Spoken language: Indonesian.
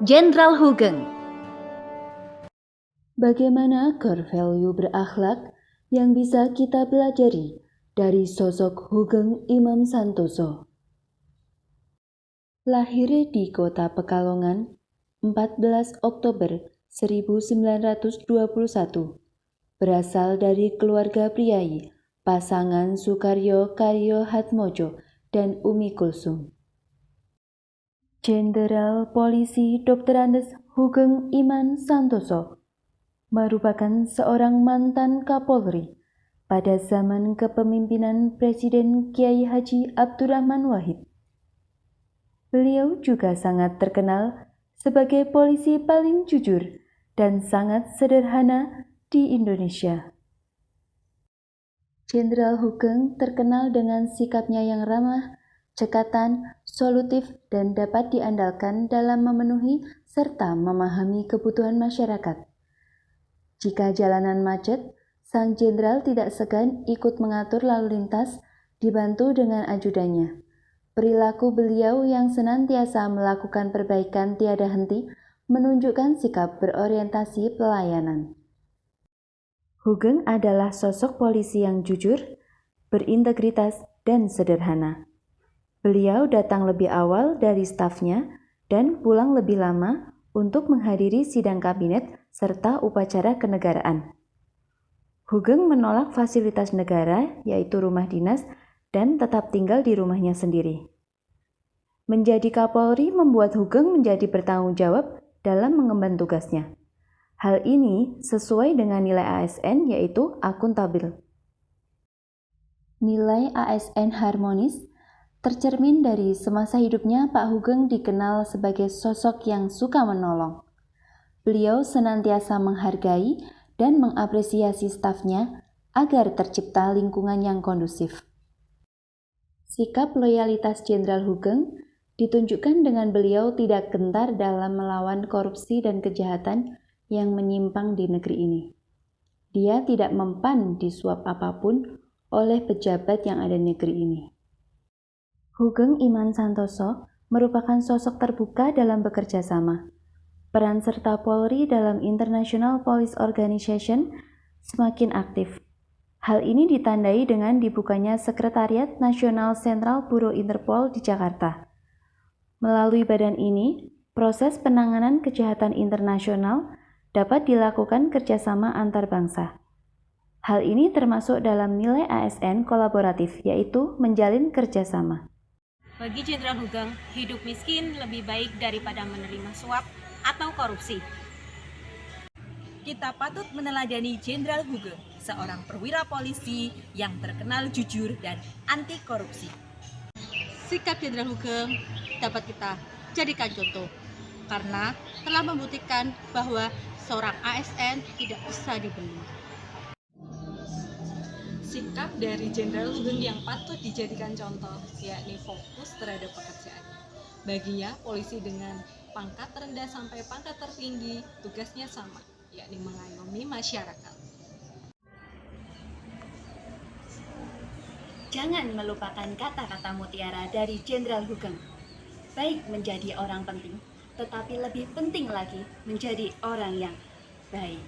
Jenderal Hugeng. Bagaimana core value berakhlak yang bisa kita pelajari dari sosok Hugeng Imam Santoso? Lahir di kota Pekalongan 14 Oktober 1921, berasal dari keluarga priai pasangan Sukaryo Karyo Hatmojo dan Umi Kulsum. Jenderal Polisi Dr. Andes Hugeng Iman Santoso merupakan seorang mantan Kapolri pada zaman kepemimpinan Presiden Kiai Haji Abdurrahman Wahid. Beliau juga sangat terkenal sebagai polisi paling jujur dan sangat sederhana di Indonesia. Jenderal Hugeng terkenal dengan sikapnya yang ramah, cekatan, solutif, dan dapat diandalkan dalam memenuhi serta memahami kebutuhan masyarakat. Jika jalanan macet, sang jenderal tidak segan ikut mengatur lalu lintas, dibantu dengan ajudannya. Perilaku beliau yang senantiasa melakukan perbaikan tiada henti menunjukkan sikap berorientasi pelayanan. Hugeng adalah sosok polisi yang jujur, berintegritas, dan sederhana. Beliau datang lebih awal dari stafnya dan pulang lebih lama untuk menghadiri sidang kabinet serta upacara kenegaraan. Hugeng menolak fasilitas negara, yaitu rumah dinas, dan tetap tinggal di rumahnya sendiri. Menjadi Kapolri membuat Hugeng menjadi bertanggung jawab dalam mengemban tugasnya. Hal ini sesuai dengan nilai ASN, yaitu akuntabel. Nilai ASN harmonis tercermin dari semasa hidupnya. Pak Hugeng dikenal sebagai sosok yang suka menolong. Beliau senantiasa menghargai dan mengapresiasi stafnya agar tercipta lingkungan yang kondusif. Sikap loyalitas Jenderal Hugeng ditunjukkan dengan beliau tidak gentar dalam melawan korupsi dan kejahatan yang menyimpang di negeri ini. Dia tidak mempan disuap apapun oleh pejabat yang ada di negeri ini. Hugeng Iman Santoso merupakan sosok terbuka dalam bekerja sama. Peran serta Polri dalam International Police Organization semakin aktif. Hal ini ditandai dengan dibukanya Sekretariat Nasional Sentral Buro Interpol di Jakarta. Melalui badan ini, proses penanganan kejahatan internasional dapat dilakukan kerjasama antar bangsa. Hal ini termasuk dalam nilai ASN kolaboratif, yaitu menjalin kerjasama. Bagi Jenderal Hugeng, hidup miskin lebih baik daripada menerima suap atau korupsi. Kita patut meneladani Jenderal Hugeng, seorang perwira polisi yang terkenal jujur dan anti korupsi. Sikap Jenderal Hugeng dapat kita jadikan contoh karena telah membuktikan bahwa seorang ASN tidak bisa dibeli. Sikap dari Jenderal Hugeng yang patut dijadikan contoh, yakni fokus terhadap pekerjaannya. Baginya, polisi dengan pangkat terendah sampai pangkat tertinggi, tugasnya sama, yakni mengayomi masyarakat. Jangan melupakan kata-kata mutiara dari Jenderal Hugeng. Baik menjadi orang penting, tetapi lebih penting lagi menjadi orang yang baik.